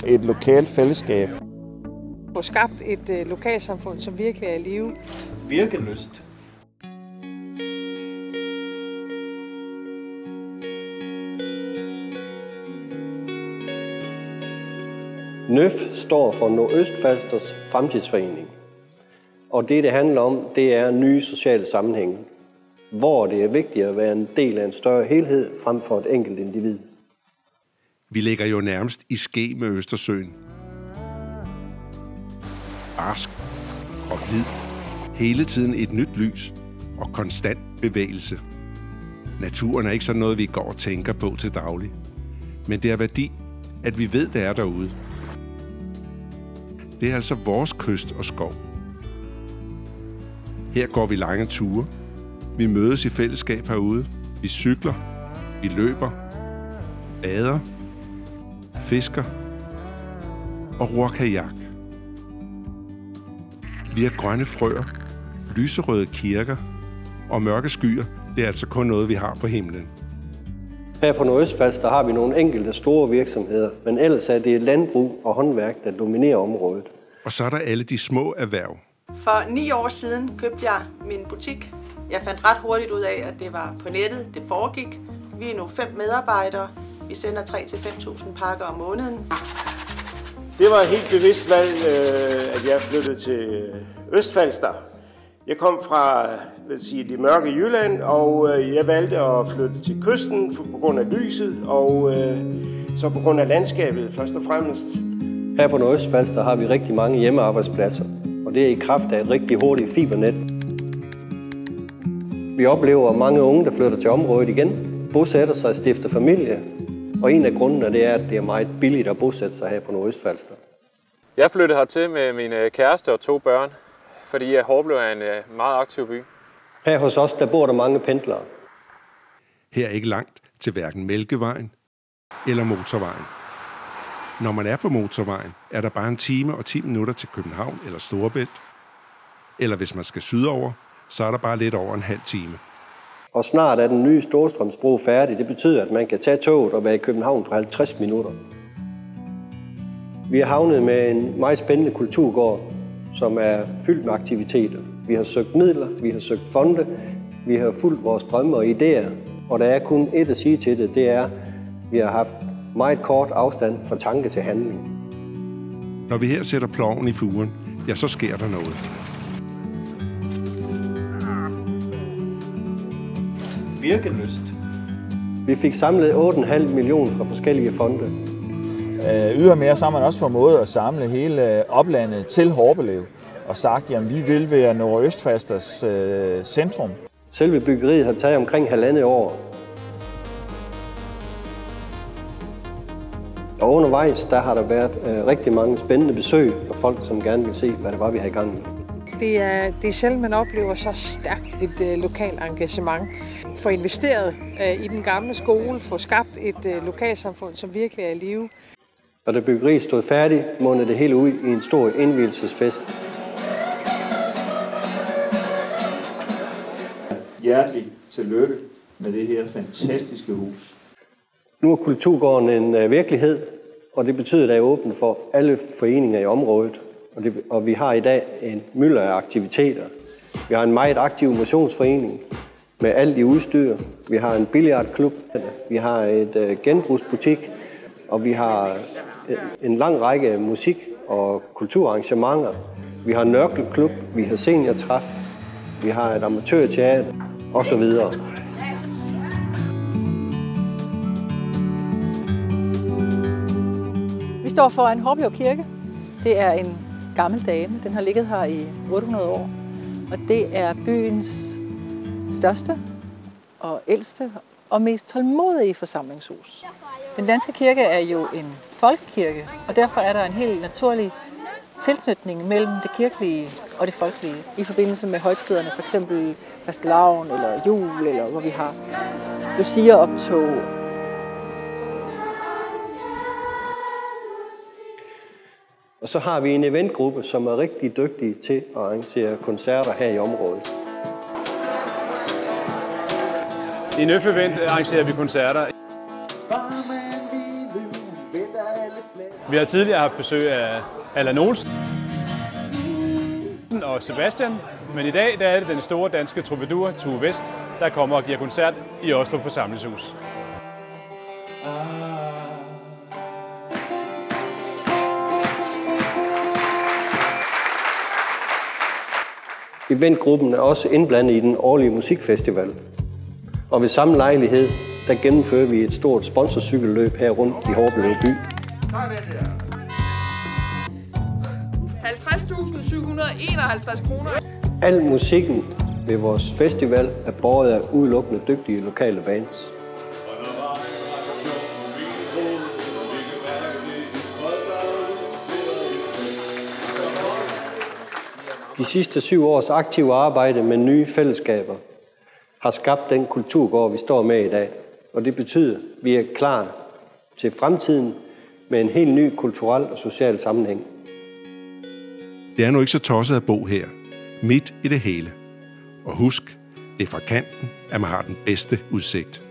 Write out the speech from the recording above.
et lokalt fællesskab. Få skabt et lokalsamfund, som virkelig er i live. Virkelyst. NØF står for Nordøstfalsters Fremtidsforening. Og det handler om, det er nye sociale sammenhænge, hvor det er vigtigt at være en del af en større helhed frem for et enkelt individ. Vi ligger jo nærmest i ske med Østersøen. Barsk og hvid. Hele tiden et nyt lys og konstant bevægelse. Naturen er ikke sådan noget, vi går og tænker på til daglig. Men det er værdi, at vi ved, det er derude. Det er altså vores kyst og skov. Her går vi lange ture. Vi mødes i fællesskab herude. Vi cykler. Vi løber. Bader. Fisker. Og ror kajak. Vi har grønne frøer, lyserøde kirker og mørke skyer. Det er altså kun noget, vi har på himlen. Her på Nordøstfalster har vi nogle enkelte store virksomheder, men ellers er det landbrug og håndværk, der dominerer området. Og så er der alle de små erhverv. For 9 år siden købte jeg min butik. Jeg fandt ret hurtigt ud af, at det var på nettet, det foregik. Vi er nu 5 medarbejdere. Vi sender 3.000-5.000 pakker om måneden. Det var et helt bevidst valg, at jeg flyttede til Østfalster. Jeg kom fra det mørke Jylland, og jeg valgte at flytte til kysten på grund af lyset, og så på grund af landskabet først og fremmest. Her på Nordøstfalster har vi rigtig mange hjemmearbejdspladser, og det er i kraft af et rigtig hurtigt fibernet. Vi oplever mange unge, der flytter til området igen, bosætter sig og stifter familie, og en af grundene det er, at det er meget billigt at bosætte sig her på Nordøstfalster. Jeg flyttede hertil med min kæreste og 2 børn, fordi Horbelev er en meget aktiv by. Her hos os, der bor der mange pendlere. Her er ikke langt til hverken Mælkevejen eller motorvejen. Når man er på motorvejen, er der bare 1 time og 10 minutter til København eller Storebælt. Eller hvis man skal sydover, så er der bare lidt over en halv time. Og snart er den nye Storstrømsbro færdig. Det betyder, at man kan tage toget og være i København på 50 minutter. Vi er havnet med en meget spændende kulturgård, som er fyldt med aktiviteter. Vi har søgt midler, vi har søgt fonde, vi har fulgt vores drømme og idéer. Og der er kun et at sige til det, det er, at vi har haft meget kort afstand fra tanke til handling. Når vi her sætter ploven i furen, ja, så sker der noget. Virkelyst. Vi fik samlet 8,5 millioner fra forskellige fonde. Ydermere så har man også formået at samle hele oplandet til Horbelev og sagt, at vi vil være Nordøstfalsters centrum. Selve byggeriet har taget omkring 1,5 år. Og undervejs der har der været rigtig mange spændende besøg og folk, som gerne vil se, hvad det var, vi havde i gang med. Det er sjældent, man oplever så stærkt et lokalt engagement. Få investeret i den gamle skole, få skabt et lokalsamfund, som virkelig er i live. Og da byggeriet stod færdigt, mundede det hele ud i en stor indvielsesfest. Hjertelig tillykke med det her fantastiske hus. Nu er Kulturgården en virkelighed, og det betyder, at det er åbent for alle foreninger i området. Og vi har i dag en mylder af aktiviteter. Vi har en meget aktiv motionsforening med alt i udstyr. Vi har en billiardklub, vi har et genbrugsbutik, og vi har en lang række musik- og kulturarrangementer. Vi har en nørkleklub, vi har seniortræf, vi har et amatørteater osv. Vi står foran Horbelev Kirke. Det er en gammel dame. Den har ligget her i 800 år. Og det er byens største og ældste og mest tålmodige forsamlingshus. Den danske kirke er jo en folkekirke, og derfor er der en helt naturlig tilknytning mellem det kirkelige og det folkelige i forbindelse med højtiderne, f.eks. fastelavn eller jul, eller hvor vi har Lucia-optog. Og så har vi en eventgruppe, som er rigtig dygtige til at arrangere koncerter her i området. I NØF Event arrangerer vi koncerter. Vi har tidligere haft besøg af Allan Olsen og Sebastian, men i dag der er det den store danske troubadour Tue West, der kommer og giver koncert i Oslo Forsamlingshus. Eventgruppen er også indblandet i den årlige musikfestival. Og ved samme lejlighed, der gennemfører vi et stort sponsorcykelløb her rundt i Horbelev by. 50.751 kroner. Al musikken ved vores festival er båret af udelukkende dygtige lokale bands. De sidste 7 års aktive arbejde med nye fællesskaber har skabt den kulturgård, vi står med i dag. Og det betyder, at vi er klar til fremtiden med en helt ny kulturel og social sammenhæng. Det er nu ikke så tosset at bo her, midt i det hele. Og husk, det er fra kanten, at man har den bedste udsigt.